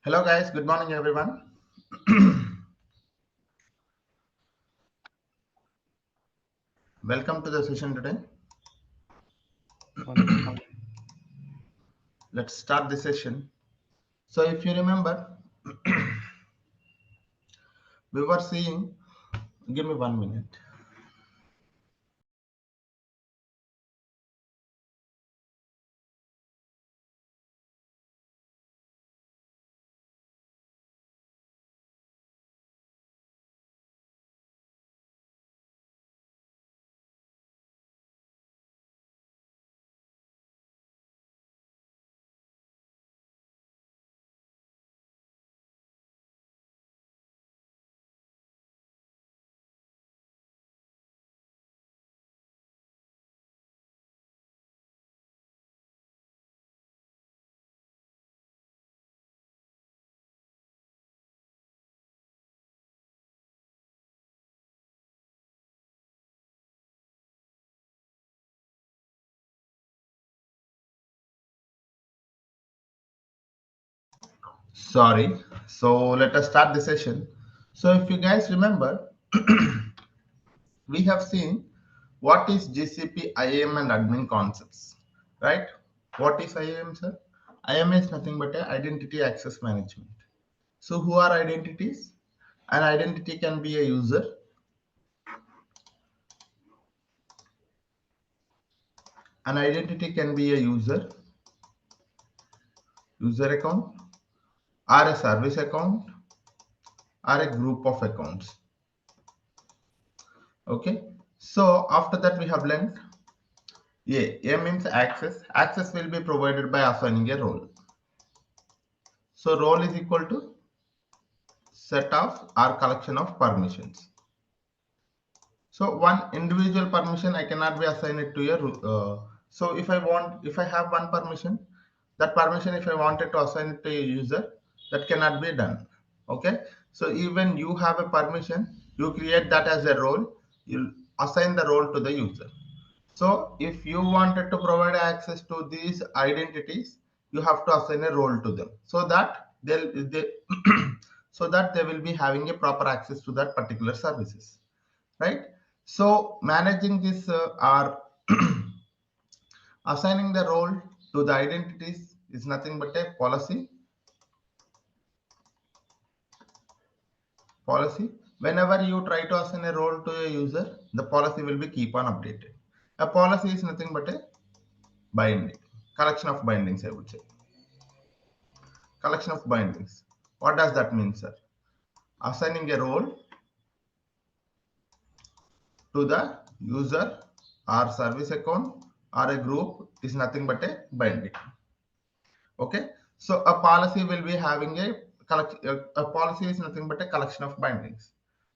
Hello guys, good morning everyone. Welcome to the session today. Let's start the session. So if you remember, we were seeing, give me 1 minute. Sorry. So let us start the session. So if you guys remember, we have seen what is GCP, IAM and admin concepts, right? What is IAM, sir? IAM is nothing but a identity access management. So who are identities? An identity can be a user. An identity can be a user account, or a service account, or a group of accounts. Okay. So after that we have learned A means access. Access will be provided by assigning a role. So role is equal to set of or collection of permissions. So one individual permission I cannot be assigned it to a so if I have one permission, that permission if I wanted to assign it to a user, that cannot be done. Okay. So even you have a permission, you create that as a role, you assign the role to the user. So if you wanted to provide access to these identities, you have to assign a role to them so that they so that they will be having a proper access to that particular services, right? So managing this or assigning the role to the identities is nothing but a policy. Whenever you try to assign a role to a user, the policy will be keep on updated. A policy is nothing but a binding, collection of bindings, I would say. Collection of bindings. What does that mean, sir? Assigning a role to the user or service account or a group is nothing but a binding. Okay. So a policy will be having a policy is nothing but a collection of bindings.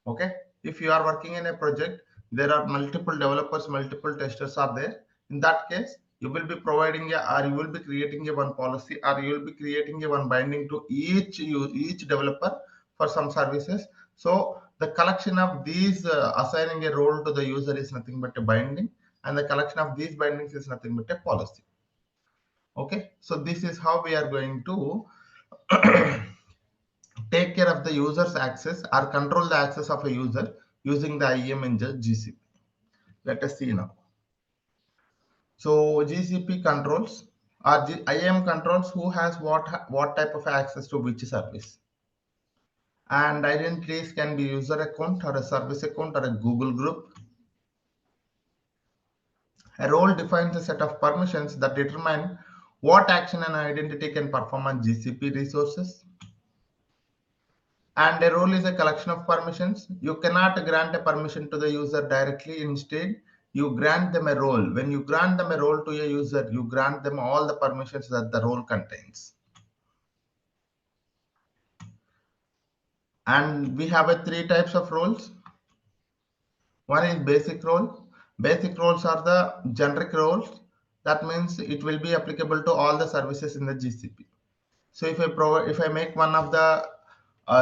Okay. If you are working in a project, there are multiple developers, multiple testers are there. In that case, you will be providing or you will be creating a one policy, or you will be creating a one binding to each developer for some services. So the collection of these assigning a role to the user is nothing but a binding, and the collection of these bindings is nothing but a policy. Okay, so this is how we are going to take care of the user's access or control the access of a user using the IAM in GCP. Let us see now. So GCP controls or IAM controls who has what type of access to which service. And identities can be user account or a service account or a Google group. A role defines a set of permissions that determine what action an identity can perform on GCP resources. And a role is a collection of permissions. You cannot grant a permission to the user directly. Instead, you grant them a role. When you grant them a role to a user, you grant them all the permissions that the role contains. And we have three types of roles. One is basic role. Basic roles are the generic roles. That means it will be applicable to all the services in the GCP. So if I make one of the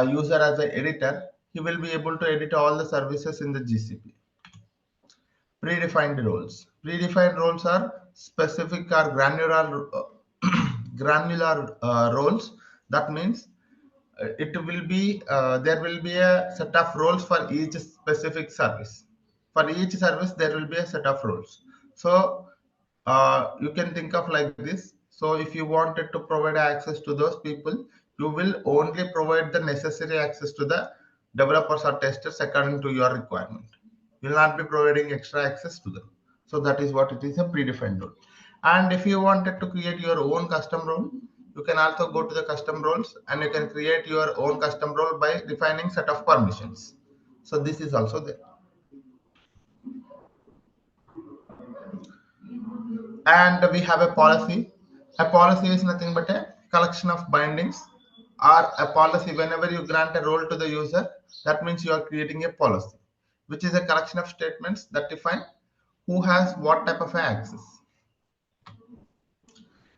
user as an editor, he will be able to edit all the services in the GCP. Predefined roles. Predefined roles are specific or granular roles. That means it will be there will be a set of roles for each specific service. For each service, there will be a set of roles. So you can think of like this. So if you wanted to provide access to those people, you will only provide the necessary access to the developers or testers according to your requirement. You will not be providing extra access to them. So that is what it is, a predefined role. And if you wanted to create your own custom role, you can also go to the custom roles and you can create your own custom role by defining set of permissions. So this is also there. And we have a policy. A policy is nothing but a collection of bindings, or a policy. Whenever you grant a role to the user, that means you are creating a policy, which is a collection of statements that define who has what type of access.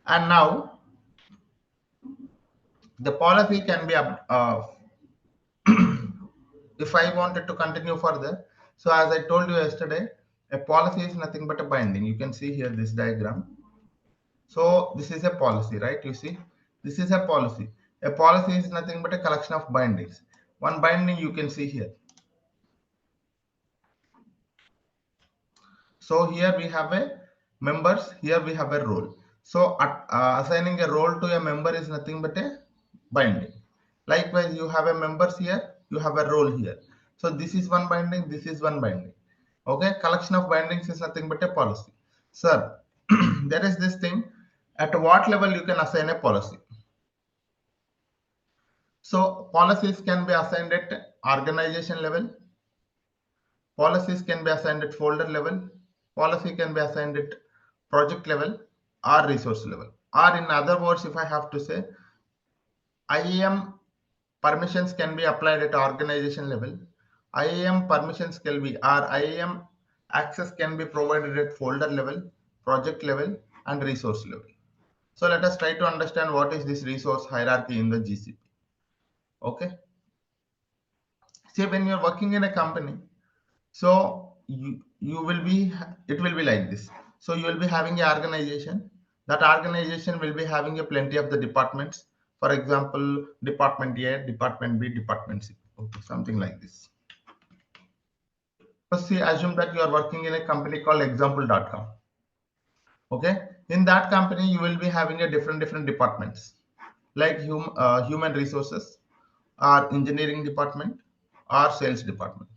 And now the policy can be if I wanted to continue further. So as I told you yesterday, a policy is nothing but a binding. You can see here this diagram. So this is a policy, right? You see, this is a policy. A policy is nothing but a collection of bindings. One binding you can see here. So here we have a members, here we have a role. So assigning a role to a member is nothing but a binding. Likewise, you have a members here, you have a role here. So this is one binding, this is one binding. Okay, collection of bindings is nothing but a policy. Sir, there is this thing. At what level you can assign a policy? So policies can be assigned at organization level. Policies can be assigned at folder level. Policy can be assigned at project level or resource level. Or in other words, if I have to say, IAM permissions can be applied at organization level. IAM permissions can be, or IAM access can be provided at folder level, project level, and resource level. So let us try to understand what is this resource hierarchy in the GCP. Okay. See, when you're working in a company, so you will be, it will be like this. So you will be having an organization. That organization will be having a plenty of the departments. For example, department A, department B, department C. Okay, something like this. So see, assume that you are working in a company called example.com. Okay, in that company you will be having a different departments, like human resources, or engineering department, or sales department.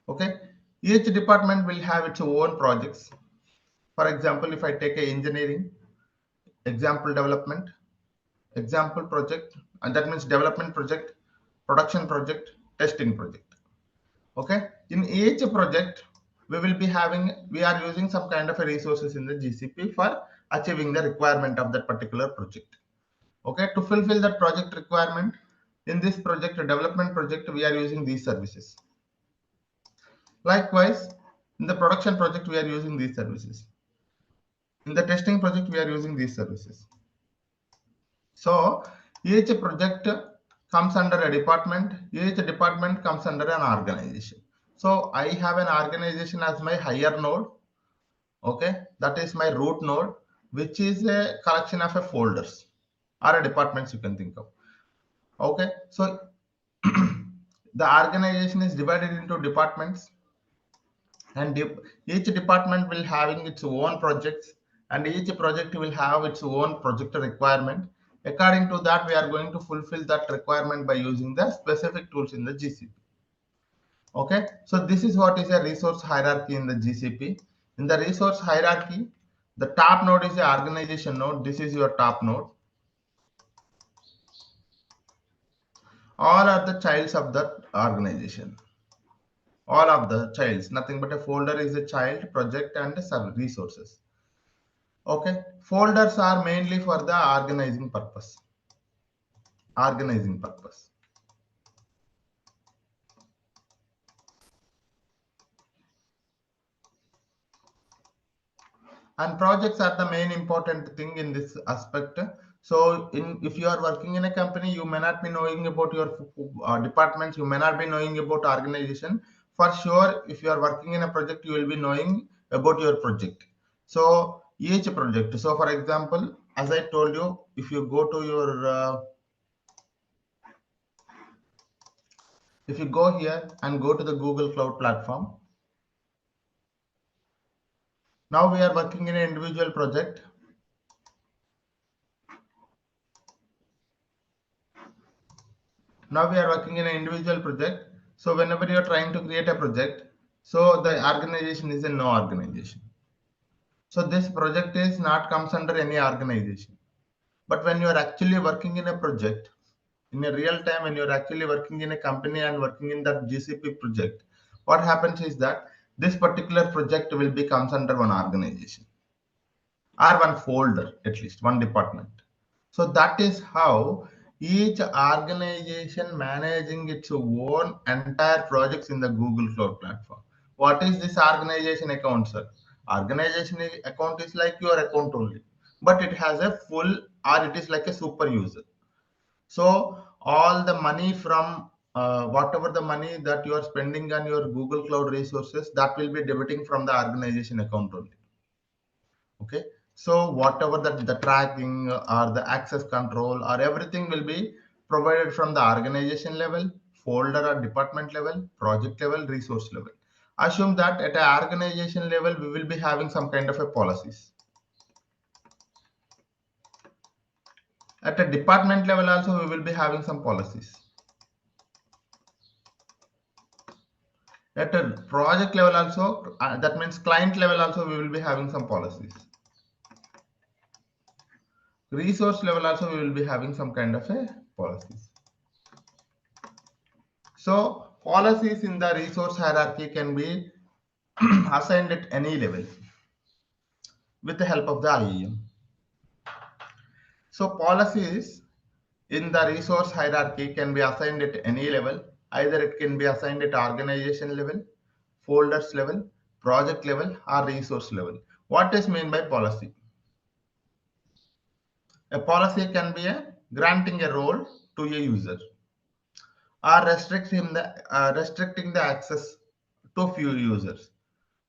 Okay, each department will have its own projects. For example, if I take a engineering, example development, example project, and that means development project, production project, testing project. Okay, in each project we are using some kind of a resources in the GCP for achieving the requirement of that particular project. Okay, to fulfill that project requirement, in this project, development project, we are using these services. Likewise, in the production project, we are using these services. In the testing project, we are using these services. So each project comes under a department, each department comes under an organization. So I have an organization as my higher node. Okay, that is my root node, which is a collection of a folders or a departments you can think of. Okay, so the organization is divided into departments, and each department will having its own projects, and each project will have its own project requirement. According to that, we are going to fulfill that requirement by using the specific tools in the GCP. Okay, so this is what is a resource hierarchy in the GCP. In the resource hierarchy, the top node is the organization node. This is your top node. All are the childs of that organization. All of the childs, nothing but a folder is a child, project, and resources. Okay, folders are mainly for the organizing purpose. Organizing purpose. And projects are the main important thing in this aspect. So if you are working in a company, you may not be knowing about your departments, you may not be knowing about organization. For sure, if you are working in a project, you will be knowing about your project. So each project. So for example, as I told you, if you go to your If you go here and go to the Google Cloud Platform, now we are working in an individual project. Now we are working in an individual project. So whenever you are trying to create a project, so the organization is a no organization. So this project is not comes under any organization. But when you are actually working in a project, in a real time, when you're actually working in a company and working in that GCP project, what happens is that this particular project will be comes under one organization or one folder, at least one department. So that is how each organization managing its own entire projects in the Google Cloud Platform. What is this organization account, sir? Organization account is like your account only, but it has a full, or it is like a super user. So all the money from whatever the money that you are spending on your Google Cloud resources, that will be debiting from the organization account only. Okay. So whatever the tracking or the access control or everything will be provided from the organization level, folder or department level, project level, resource level. Assume that at an organization level, we will be having some kind of a policies. At a department level also, we will be having some policies. At a project level also, that means client level also, we will be having some policies. Resource level also, we will be having some kind of a policies. So policies in the resource hierarchy can be assigned at any level with the help of the IAM. So policies in the resource hierarchy can be assigned at any level. Either it can be assigned at organization level, folders level, project level, or resource level. What is meant by policy? A policy can be a granting a role to a user or restricting the access to few users.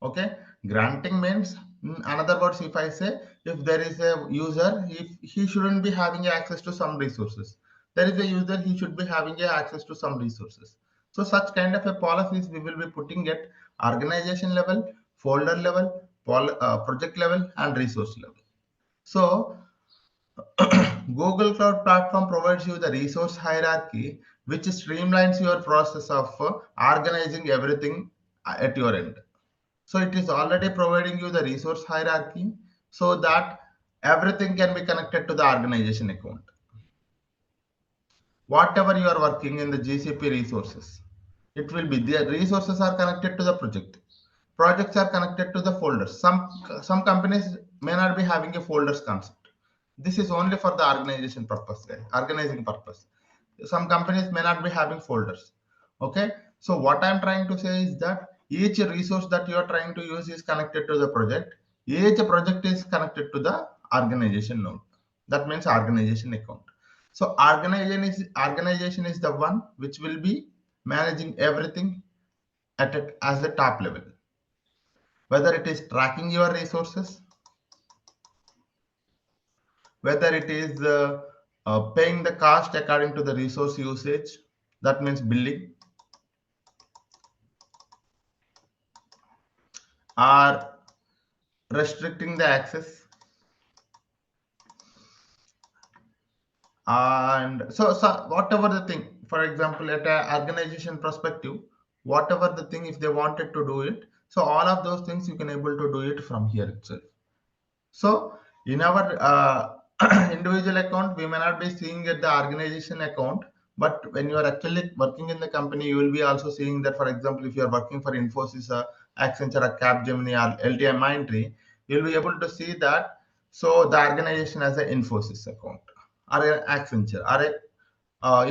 Okay, granting means, in another words, if I say if there is a user, if he shouldn't be having access to some resources, there is a user, he should be having access to some resources. So such kind of a policies we will be putting at organization level, folder level, project level, and resource level. So Google Cloud Platform provides you the resource hierarchy, which streamlines your process of organizing everything at your end. So it is already providing you the resource hierarchy so that everything can be connected to the organization account. Whatever you are working in the GCP resources, it will be the resources are connected to the project. Projects are connected to the folders. Some companies may not be having a folders concept. This is only for the organization purpose, organizing purpose. Some companies may not be having folders. Okay. So what I'm trying to say is that each resource that you are trying to use is connected to the project. Each project is connected to the organization node. That means organization account. So organization is the one which will be managing everything as the top level. Whether it is tracking your resources, whether it is paying the cost according to the resource usage, that means billing, or restricting the access. And so whatever the thing, for example, at an organization perspective, whatever the thing, if they wanted to do it, so all of those things you can able to do it from here itself. So in our individual account, we may not be seeing at the organization account, but when you are actually working in the company, you will be also seeing that, for example, if you are working for Infosys, Accenture, or Capgemini, or LTI Mindtree, you'll be able to see that. So the organization has an Infosys account, or an Accenture, or a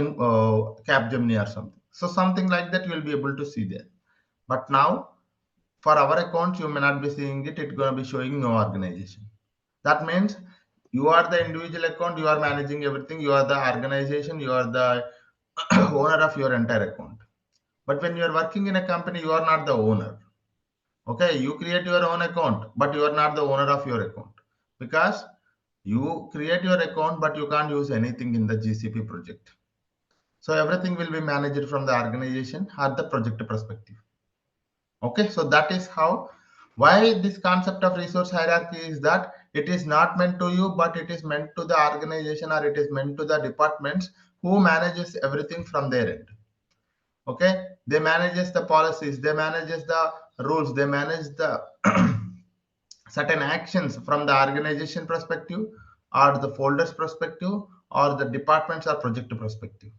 Capgemini or something. So something like that you will be able to see there. But now for our account, you may not be seeing it. It's going to be showing no organization. That means you are the individual account, you are managing everything, you are the organization, you are the owner of your entire account. But when you are working in a company, you are not the owner. Okay, you create your own account, but you are not the owner of your account, because you create your account, but you can't use anything in the GCP project. So everything will be managed from the organization or the project perspective. Okay, so that is how, why this concept of resource hierarchy is that it is not meant to you, but it is meant to the organization, or it is meant to the departments who manages everything from their end. Okay, they manages the policies, they manages the rules, they manage the certain actions from the organization perspective, or the folders perspective, or the departments or project perspective.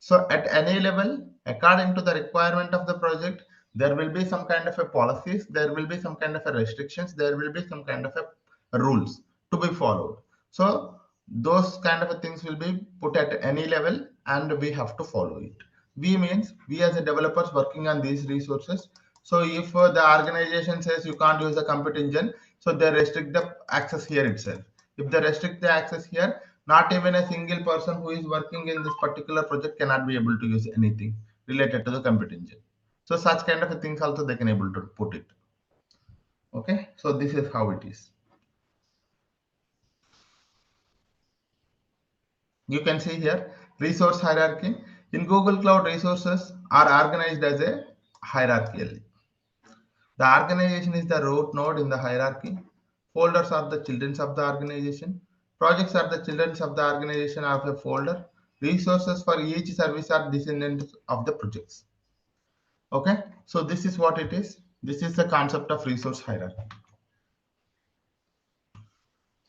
So at any level, according to the requirement of the project, there will be some kind of a policies, there will be some kind of a restrictions, there will be some kind of a rules to be followed. So those kind of things will be put at any level, and we have to follow it. We means we as a developers working on these resources. So if the organization says you can't use the compute engine, so they restrict the access here itself. If they restrict the access here, not even a single person who is working in this particular project cannot be able to use anything related to the compute engine. So such kind of things also they can able to put it. Okay, so this is how it is. You can see here resource hierarchy. In Google Cloud, resources are organized as a hierarchically. The organization is the root node in the hierarchy. Folders are the children of the organization. Projects are the children of the organization of a folder. Resources for each service are descendants of the projects. Okay, so this is what it is. This is the concept of resource hierarchy.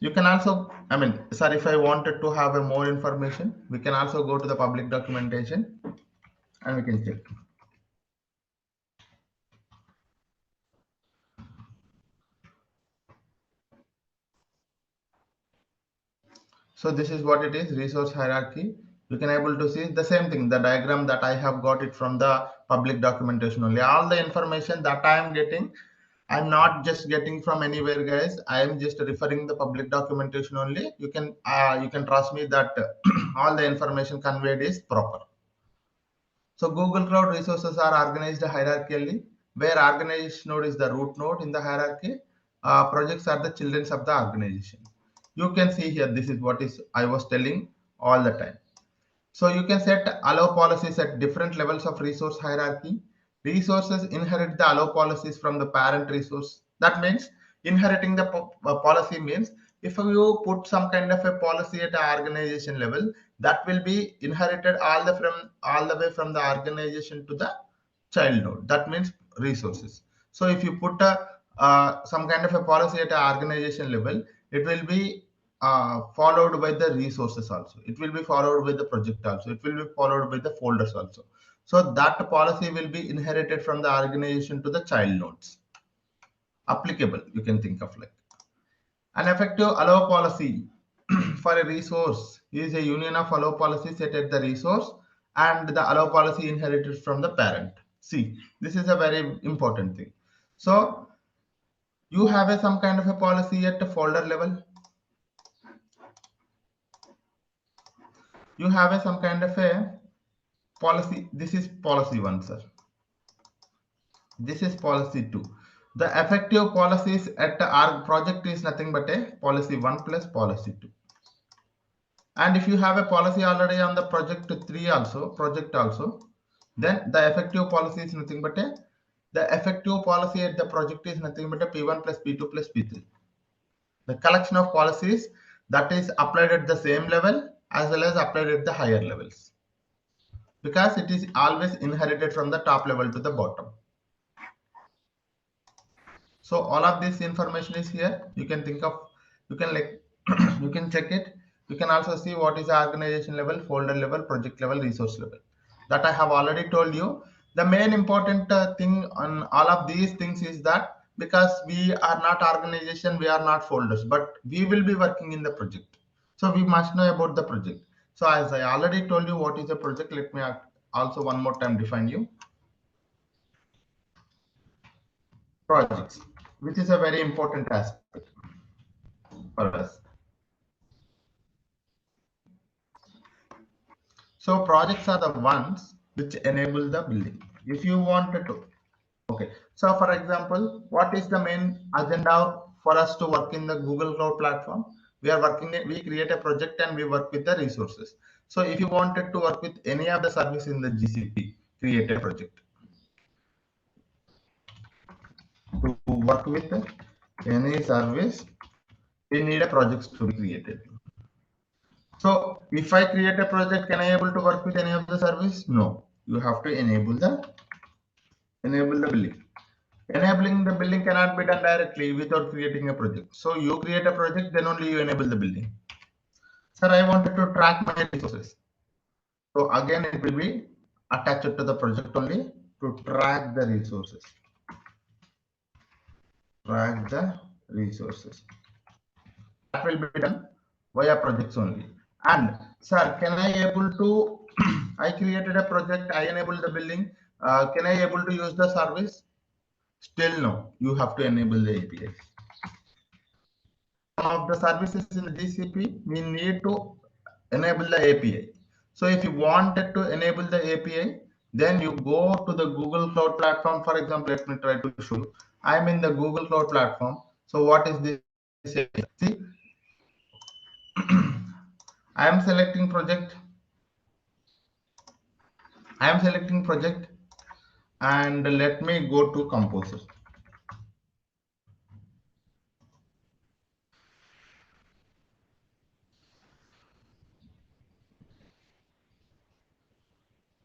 You can also, sorry, if I wanted to have a more information, we can also go to the public documentation and we can check. So this is what it is, resource hierarchy. You can able to see the same thing, the diagram that I have got it from the public documentation only. All the information that I am getting, I'm not just getting from anywhere, guys. I am just referring the public documentation only. You can trust me that all the information conveyed is proper. So Google Cloud resources are organized hierarchically, where organization node is the root node in the hierarchy. Projects are the children of the organization. You can see here, this is what is I was telling all the time. So you can set allow policies at different levels of resource hierarchy. Resources inherit the allow policies from the parent resource. That means inheriting the policy means if you put some kind of a policy at an organization level, that will be inherited all the way from the organization to the child node. That means resources. So if you put a some kind of a policy at an organization level, it will be followed by the resources also. It will be followed by the project also. It will be followed by the folders also. So that policy will be inherited from the organization to the child nodes. Applicable, you can think of like. An effective allow policy for a resource is a union of allow policies set at the resource and the allow policy inherited from the parent. See, this is a very important thing. So you have some kind of a policy at the folder level. You have some kind of a policy. This is policy 1, sir. This is policy 2. The effective policies at our project is nothing but a policy 1 plus policy 2. And if you have a policy already on the project 3 also, project also, then the effective policy is nothing but the effective policy at the project is nothing but a P1 plus P2 plus P3. The collection of policies that is applied at the same level as well as applied at the higher levels, because it is always inherited from the top level to the bottom. So all of this information is here. You can think of, you can like, you can check it. You can also see what is the organization level, folder level, project level, resource level. That I have already told you. The main important thing on all of these things is that because we are not organization, we are not folders, but we will be working in the project. So we must know about the project. So as I already told you what is a project, let me also one more time define you. Projects, which is a very important aspect for us. So projects are the ones which enable the building. If you wanted to, okay. So for example, what is the main agenda for us to work in the Google Cloud platform? We are working, we create a project and we work with the resources. So if you wanted to work with any of the service in the GCP, create a project. To work with any service, we need a project to be created. So if I create a project, can I able to work with any of the service? No, you have to enable the billing. Enabling the billing cannot be done directly without creating a project. So you create a project, then only you enable the billing. Sir, I wanted to track my resources. So again, it will be attached to the project only to track the resources. Track the resources. That will be done via projects only. And sir, can I able to, I created a project, I enable the billing. Can I able to use the service? Still no, you have to enable the APIs. Some of the services in the GCP, we need to enable the API. So if you wanted to enable the API, then you go to the Google Cloud Platform. For example, let me try to show you. I'm in the Google Cloud Platform. So what is this? See, I am selecting project. I am selecting project, and let me go to Composer.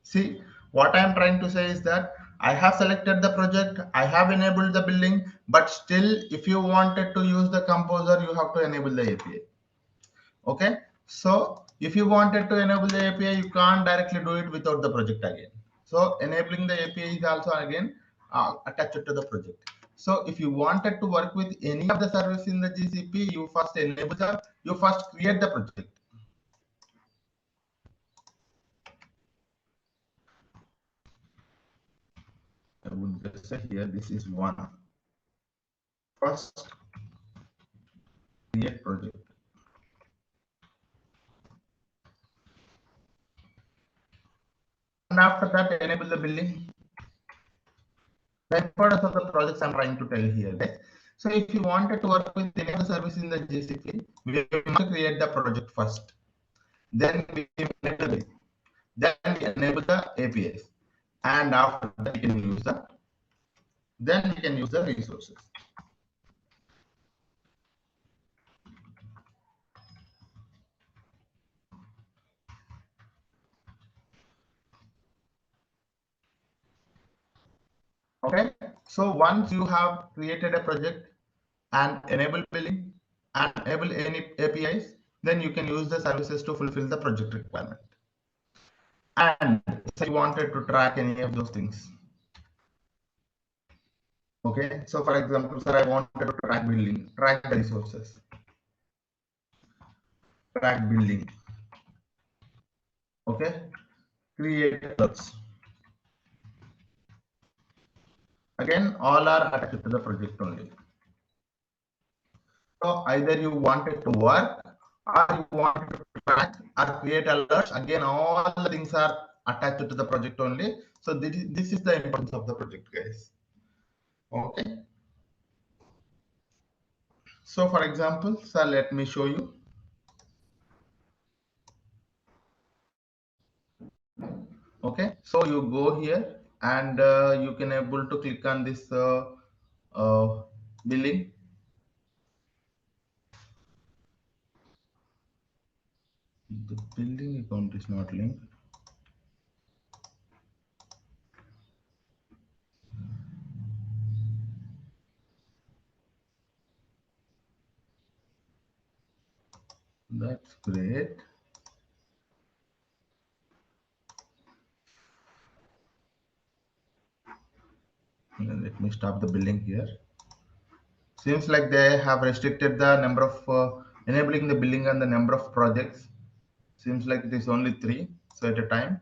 See, what I am trying to say is that I have selected the project, I have enabled the billing, but still, if you wanted to use the Composer, you have to enable the API. Okay, so if you wanted to enable the API, you can't directly do it without the project again. So enabling the API is also again attached to the project. So if you wanted to work with any of the service in the GCP, you first enable the, you first create the project. I would just say here, this is one. First, create project. And after that, enable the billing. The importance of the projects I'm trying to tell here, guys. So if you wanted to work with any other service in the GCP, we have to create the project first. Then we enable the, then we enable the APIs. And after that, we can use the, then we can use the resources. Okay. So once you have created a project and enable billing and enable any APIs, then you can use the services to fulfill the project requirement. And if you wanted to track any of those things. Okay. So for example, sir, I wanted to track billing, track the resources, track billing. Okay. Create alerts. Again, all are attached to the project only. So either you wanted to work or you wanted to track or create alerts. Again, all the things are attached to the project only. So this is the importance of the project, guys. Okay. So for example, sir, let me show you. Okay. So you go here and you can able to click on this billing. The billing account is not linked. That's great. Let me stop the billing here. Seems like they have restricted the number of enabling the billing and the number of projects. Seems like it is only 3, so at a time.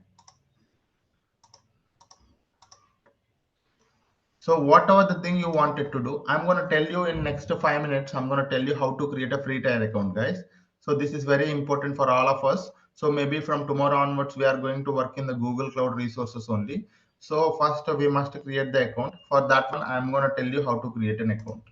So whatever the thing you wanted to do, I'm going to tell you in next 5 minutes, I'm going to tell you how to create a free tier account, guys. So this is very important for all of us. So maybe from tomorrow onwards, we are going to work in the Google Cloud resources only. So first we must create the account. For that one, I'm going to tell you how to create an account.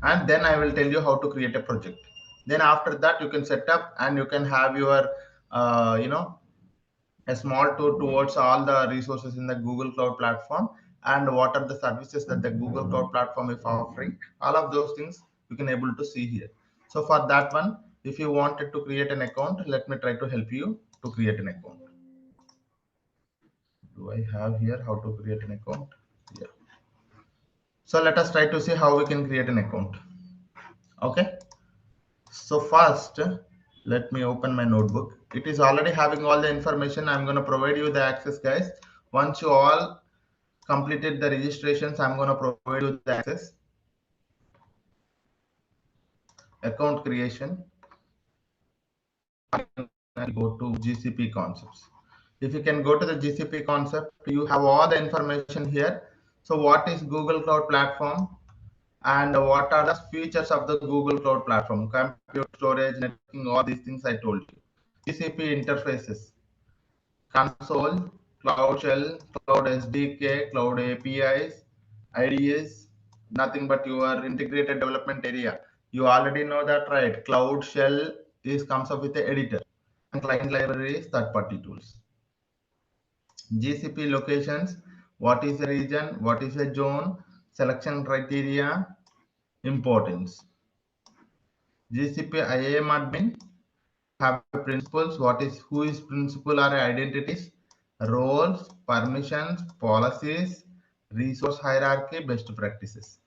And then I will tell you how to create a project. Then after that, you can set up and you can have your a small tour towards all the resources in the Google Cloud Platform and what are the services that the Google Cloud Platform is offering. All of those things you can able to see here. So for that one, if you wanted to create an account, let me try to help you to create an account. Do I have here how to create an account? Yeah. So let us try to see how we can create an account. Okay. So first, let me open my notebook. It is already having all the information. I'm going to provide you the access, guys. Once you all completed the registrations, I'm going to provide you the access. Account creation. And go to GCP concepts. If you can go to the GCP concept, you have all the information here. So what is Google Cloud Platform? And what are the features of the Google Cloud Platform? Compute, storage, networking, all these things I told you. GCP interfaces, console, Cloud Shell, Cloud SDK, Cloud APIs, IDEs, nothing but your integrated development area. You already know that, right? Cloud Shell is comes up with the editor and client libraries, third-party tools. GCP locations, what is a region, what is a zone, selection criteria, importance. GCP IAM admin have principles. What is who is principal are identities, roles, permissions, policies, resource hierarchy, best practices.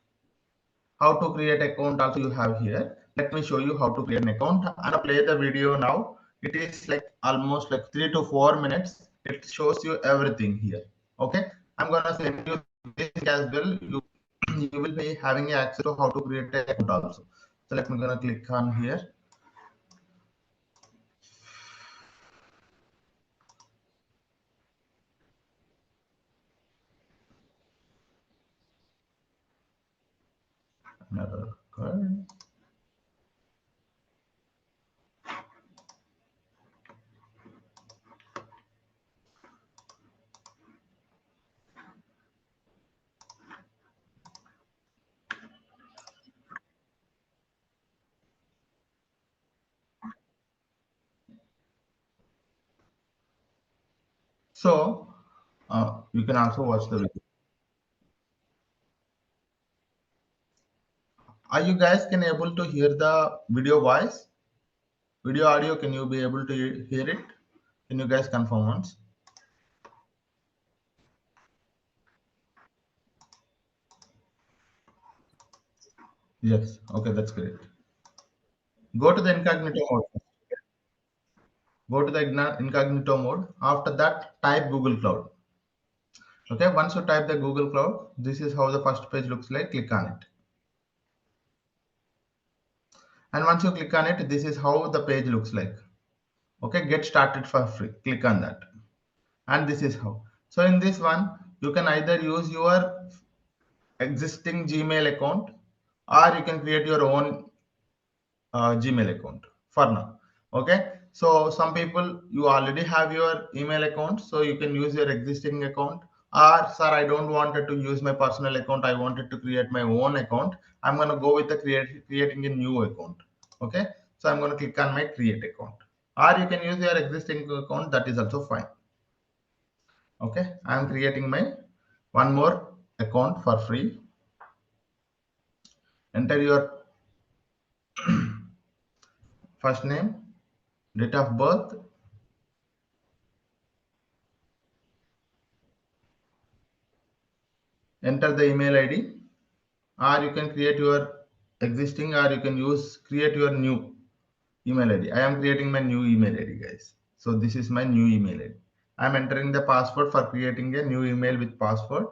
How to create account also you have here. Let me show you how to create an account. I'm gonna play the video now. It is like almost like 3 to 4 minutes. It shows you everything here. Okay, I'm gonna send you this as well. You will be having access to how to create an account also. So let me gonna click on here. Another card. So you can also watch the video. Are you guys can able to hear the video voice? Video audio, can you be able to hear it? Can you guys confirm once? Yes. Okay, that's great. Go to the incognito mode. Go to the incognito mode. After that, type Google Cloud. Okay, once you type the Google Cloud, this is how the first page looks like. Click on it. And once you click on it, this is how the page looks like. Okay, get started for free. Click on that. And this is how. So in this one, you can either use your existing Gmail account or you can create your own Gmail account for now. Okay. So some people you already have your email account, so you can use your existing account. Or sir, I don't wanted to use my personal account. I wanted to create my own account. I'm gonna go with the creating a new account. Okay. So I'm gonna click on my create account. Or you can use your existing account. That is also fine. Okay. I'm creating my one more account for free. Enter your first name, date of birth, enter the email ID, or you can create your existing, or you can use create your new email ID. I am creating my new email ID, guys. So this is my new email ID. I'm entering the password for creating a new email with password.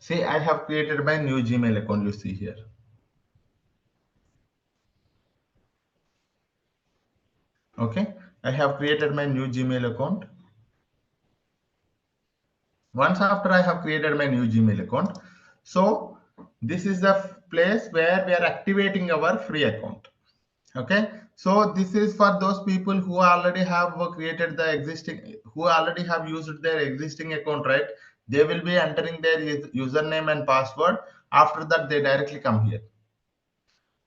See, I have created my new Gmail account. You see here. Okay, I have created my new Gmail account. Once after I have created my new Gmail account, so this is the place where we are activating our free account. Okay, so this is for those people who already have created the existing, who already have used their existing account, right? They will be entering their username and password. After that, they directly come here.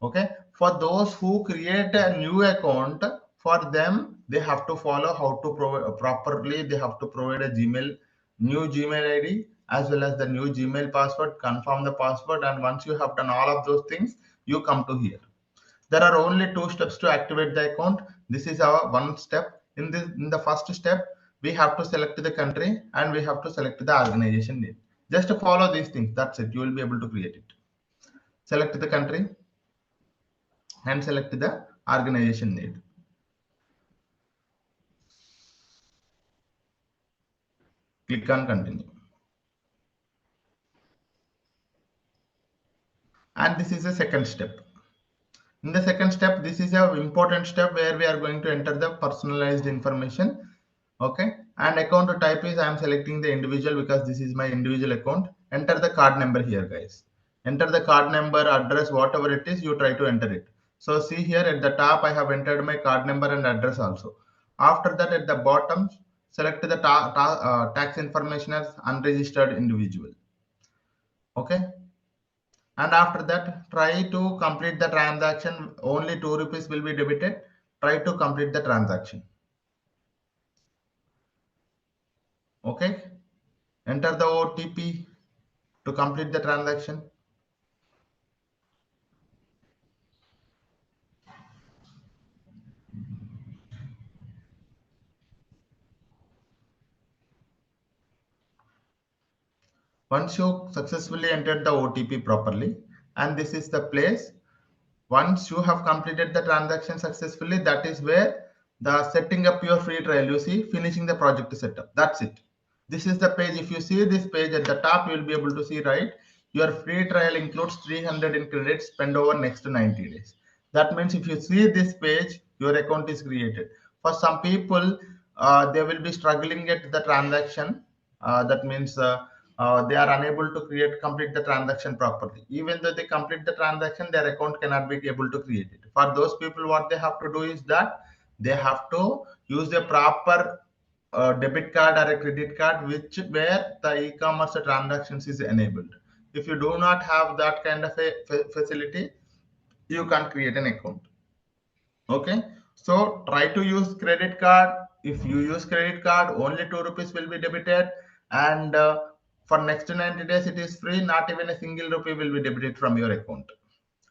Okay, for those who create a new account, for them they have to follow how to provide properly. They have to provide a Gmail, new Gmail ID as well as the new Gmail password, confirm the password, and once you have done all of those things, you come to here. There are only two steps to activate the account. This is our one step. In the first step, we have to select the country and we have to select the organization name. Just follow these things. That's it. You will be able to create it. Select the country and select the organization name. Click on continue. And this is the second step. In the second step, this is an important step where we are going to enter the personalized information. Okay, and account type is I am selecting the individual because this is my individual account. Enter the card number here, guys. Enter the card number, address, whatever it is, you try to enter it. So see here at the top, I have entered my card number and address also. After that, at the bottom, select the tax information as unregistered individual. Okay, and after that, try to complete the transaction. Only 2 rupees will be debited. Try to complete the transaction. Okay, enter the OTP to complete the transaction. Once you successfully entered the OTP properly, and this is the place, once you have completed the transaction successfully, that is where the setting up your free trial, you see, finishing the project setup. That's it. This is the page. If you see this page at the top, you will be able to see, right? Your free trial includes 300 in credits spent over next 90 days. That means if you see this page, your account is created. For some people, they will be struggling at the transaction. That means they are unable to complete the transaction properly. Even though they complete the transaction, their account cannot be able to create it. For those people, what they have to do is that they have to use the proper debit card or a credit card which where the e-commerce transactions is enabled. If you do not have that kind of a facility, you can't create an account. Okay, so try to use credit card. If you use credit card, only 2 rupees will be debited, and for next 90 days it is free. Not even a single rupee will be debited from your account.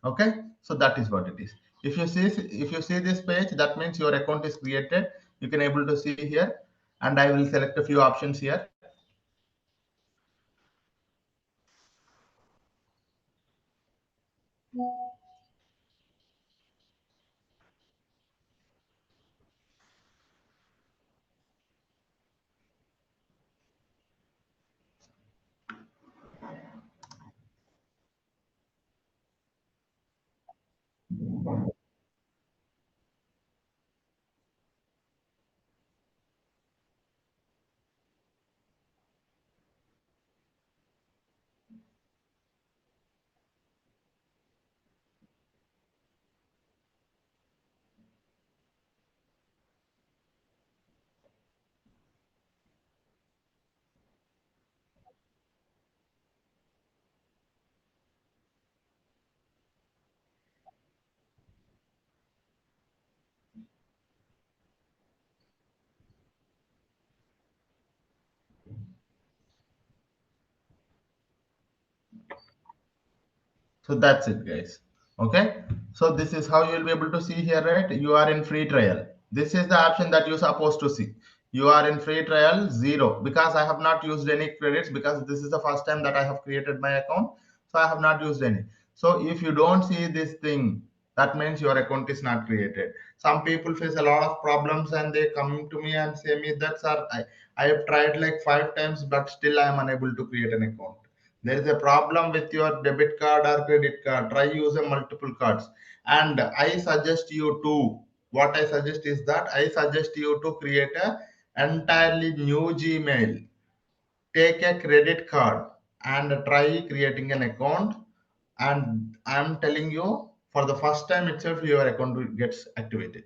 Okay, so that is what it is. If you see this page, that means your account is created. You can able to see here, and I will select a few options here. So that's it, guys. Okay, so this is how you will be able to see here, right? You are in free trial. This is the option that you're supposed to see. You are in free trial 0 because I have not used any credits because this is the first time that I have created my account. So I have not used any. So if you don't see this thing, that means your account is not created. Some people face a lot of problems and they come to me and say me that, sir, I have tried like 5 times, but still I am unable to create an account. There is a problem with your debit card or credit card. Try using multiple cards. And I suggest you to what I suggest is that I suggest you to create a entirely new Gmail. Take a credit card and try creating an account. And I'm telling you, for the first time itself, your account gets activated.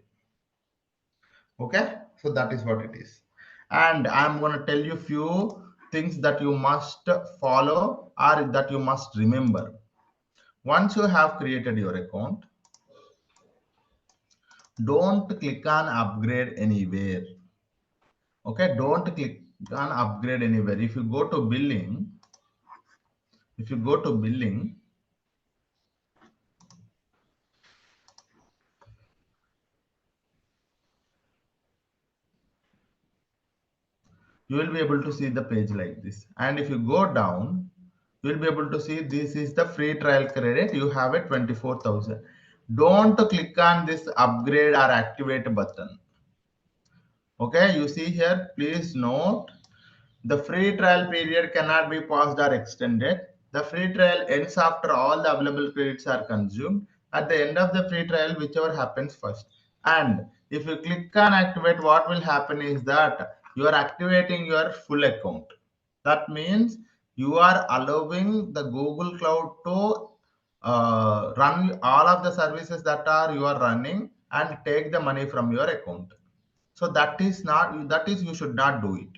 Okay, so that is what it is. And I'm going to tell you few things that you must follow or that you must remember. Once you have created your account, don't click on upgrade anywhere. Okay, don't click on upgrade anywhere. If you go to billing, you will be able to see the page like this. And if you go down, you will be able to see this is the free trial credit. You have a 24,000. Don't click on this upgrade or activate button. Okay, you see here, please note the free trial period cannot be paused or extended. The free trial ends after all the available credits are consumed. At the end of the free trial, whichever happens first. And if you click on activate, what will happen is that you are activating your full account. That means you are allowing the Google Cloud to run all of the services that are you are running and take the money from your account. So that is not, that is you should not do it.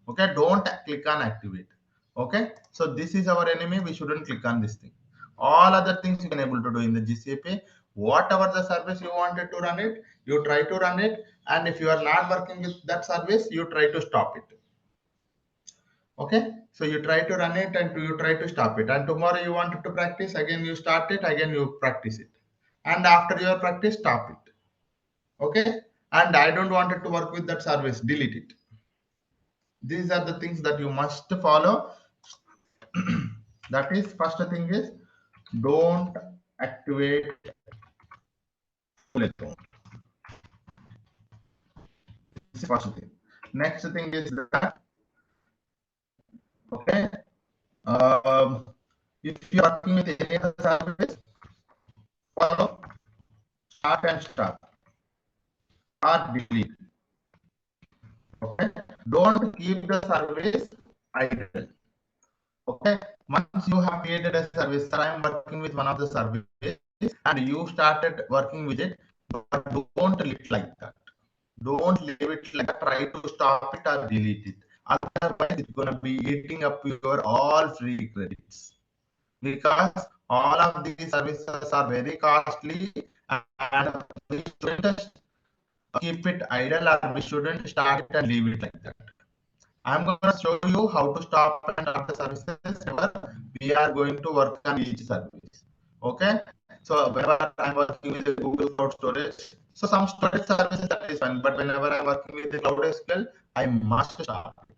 Okay, don't click on activate. Okay, so this is our enemy. We shouldn't click on this thing. All other things you can able to do in the GCP. Whatever the service you wanted to run it, you try to run it. And if you are not working with that service, you try to stop it. Okay, so you try to run it and you try to stop it. And tomorrow you wanted to practice, again you start it, again you practice it. And after your practice, stop it. Okay, and I don't want it to work with that service, delete it. These are the things that you must follow. That is, first thing is don't activate full account. This is first thing. Next thing is that, okay, if you're working with any other service, follow start and stop or delete. Okay, don't keep the service idle. Okay, once you have created a service, sir, I am working with one of the services and you started working with it, but don't leave it like that. Don't leave it like that. Try to stop it or delete it. Otherwise, it's going to be eating up your all free credits, because all of these services are very costly and we shouldn't keep it idle or we shouldn't start it and leave it like that. I'm going to show you how to stop and start the services whenever we are going to work on each service. Okay. So whenever I'm working with the Google Cloud Storage, so some storage services that is fine, but whenever I'm working with the Cloud SQL, I must start it.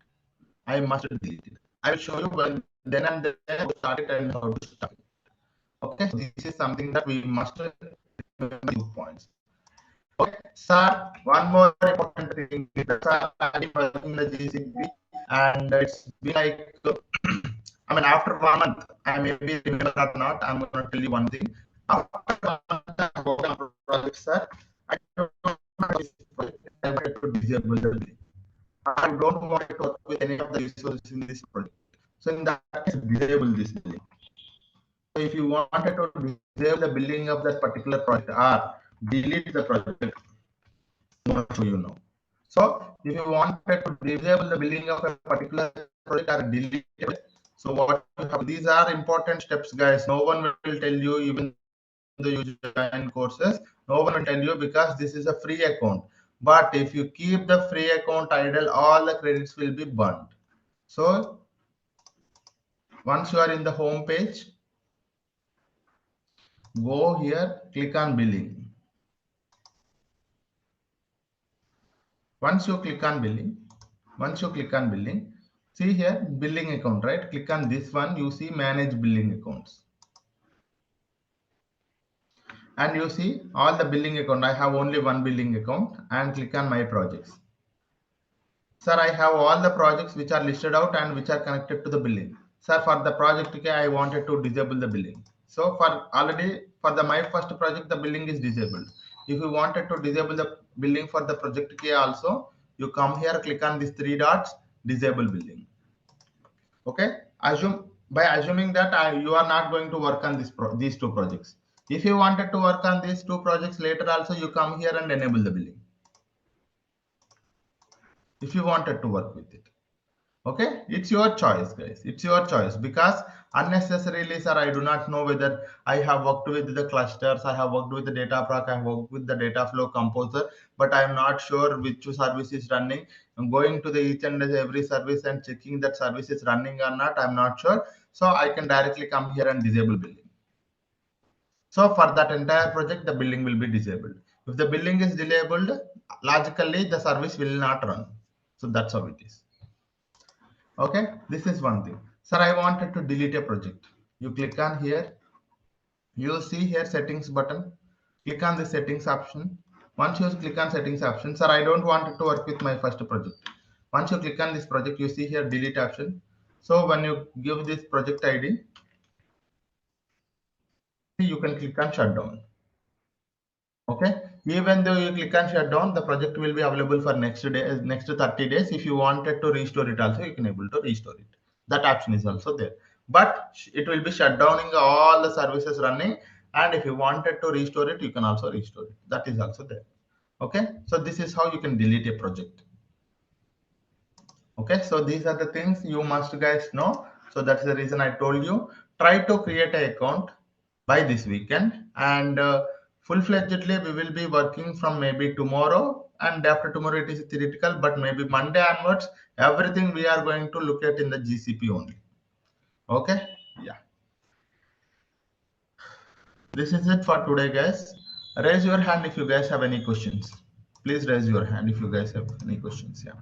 I must delete it. I will show you when then and there how to start it and how to stop it. Okay. So this is something that we must remember 2 points. Okay, sir, one more important thing is that sir, I'm working in the GCP and it's been like, I mean, after 1 month, I may be remember or not, I'm going to tell you one thing. After 1 month, I worked on project, sir. I don't want this project. I wanted to disable the thing. I don't want to work with any of the resources in this project. So in that case, disable this billing. So if you wanted to disable the billing of that particular project or delete the project, not you know. So if you wanted to disable the billing of a particular project or delete it, so what you have, these are important steps, guys. No one will tell you, even the user join courses, no one will tell you, because this is a free account. But if you keep the free account idle, all the credits will be burned. So once you are in the home page, go here, click on billing. Once you click on billing, see here billing account, right? Click on this one, you see manage billing accounts. And you see all the billing account. I have only one billing account, and click on my projects. Sir, I have all the projects which are listed out and which are connected to the billing. Sir, for the project K, I wanted to disable the billing. So for already for the my first project, the billing is disabled. If you wanted to disable the billing for the project K also, you come here, click on these three dots, disable billing. Okay, assuming that you are not going to work on these two projects. If you wanted to work on these two projects later also, you come here and enable the billing. If you wanted to work with it. Okay, it's your choice, guys. It's your choice, because unnecessarily, sir, I do not know whether I have worked with the clusters, I have worked with the Dataproc, I have worked with the data flow composer, but I am not sure which service is running. I'm going to the each and every service and checking that service is running or not. I'm not sure. So I can directly come here and disable billing. So for that entire project, the billing will be disabled. If the billing is disabled, logically the service will not run. So that's how it is. Okay, this is one thing. Sir, I wanted to delete a project. You click on here. You see here settings button. Click on the settings option. Once you click on settings option, sir, I don't want it to work with my first project. Once you click on this project, you see here delete option. So when you give this project ID, you can click on shutdown. Okay, even though you click on shutdown, the project will be available for next 30 days. If you wanted to restore it also, you can able to restore it. That option is also there, but it will be shut downing all the services running. And if you wanted to restore it, you can also restore it. That is also there. Okay, so this is how you can delete a project. Okay, so these are the things you must guys know. So that's the reason I told you, try to create an account by this weekend, and full-fledgedly we will be working from maybe tomorrow, and after tomorrow it is theoretical, but maybe Monday onwards everything we are going to look at in the GCP only. Okay, yeah, this is it for today, guys. Raise your hand if you guys have any questions. Please raise your hand if you guys have any questions. Yeah.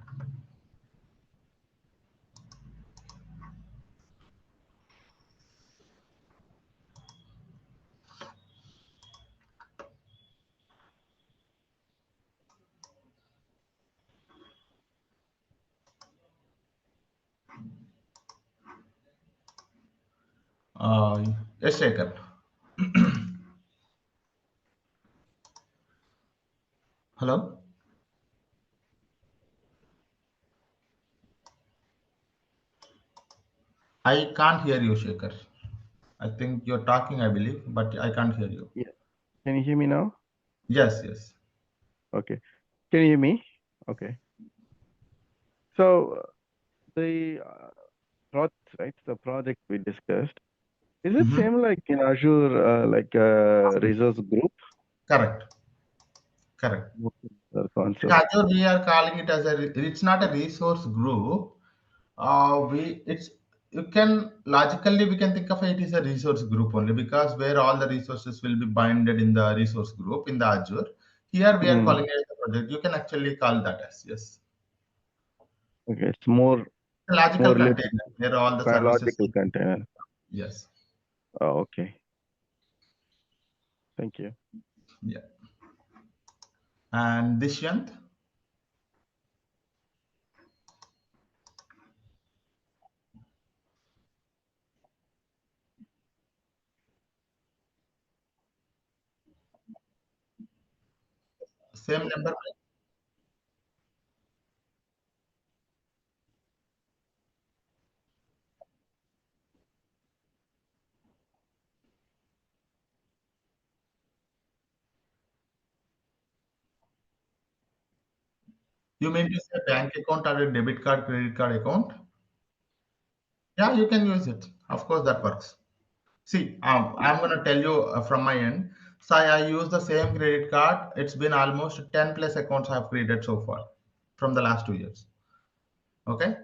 Yes, Shekhar. Hello. I can't hear you, Shekhar. I think you're talking, I believe, but I can't hear you. Yeah. Can you hear me now? Yes, yes. Okay. Can you hear me? Okay. So the project, right? The project we discussed, is it same like in Azure, like a resource group? Correct. Correct. The In concept. Azure, we are calling it as it's not a resource group. It's, you can logically we can think of it as a resource group only, because where all the resources will be binded in the resource group in the Azure. Here we are calling it a project. You can actually call that as, yes. Okay, it's more A logical related container where all the to services. biological container. Yes. Oh, okay. Thank you. Yeah. And Dishant. Same number. You mean to say bank account or a debit card, credit card account? Yeah, you can use it. Of course, that works. See, I'm going to tell you from my end. So I use the same credit card. It's been almost 10 plus accounts I've created so far from the last 2 years. Okay.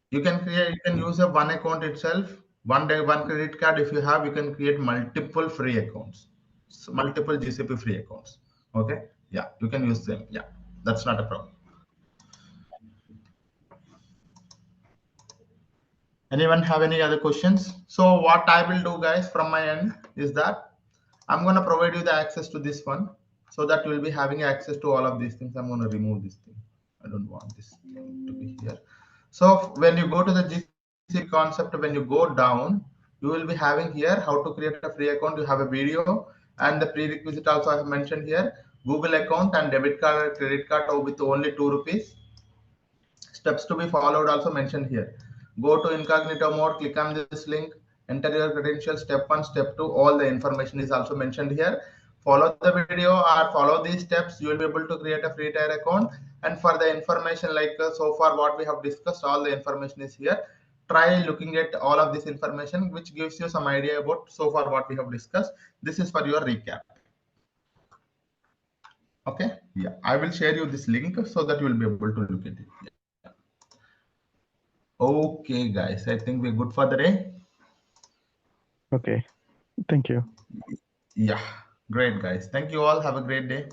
You can create, you can use a one account itself, one day, one credit card. If you have, you can create multiple free accounts, so multiple GCP free accounts. Okay. Yeah, you can use them. Yeah, that's not a problem. Anyone have any other questions? So what I will do, guys, from my end is that I'm going to provide you the access to this one, so that you will be having access to all of these things. I'm going to remove this thing. I don't want this thing to be here. So when you go to the GCP concept, when you go down, you will be having here how to create a free account. You have a video and the prerequisite also I have mentioned here. Google account and debit card or credit card with only 2 rupees. Steps to be followed also mentioned here. Go to incognito mode, click on this link, enter your credentials, step 1, step 2, all the information is also mentioned here. Follow the video or follow these steps, you will be able to create a free tier account. And for the information like so far what we have discussed, all the information is here. Try looking at all of this information which gives you some idea about so far what we have discussed. This is for your recap. Okay, yeah, I will share you this link so that you will be able to look at it. Yeah. Okay, guys, I think we're good for the day. Okay. Thank you. Yeah, great, guys. Thank you all. Have a great day.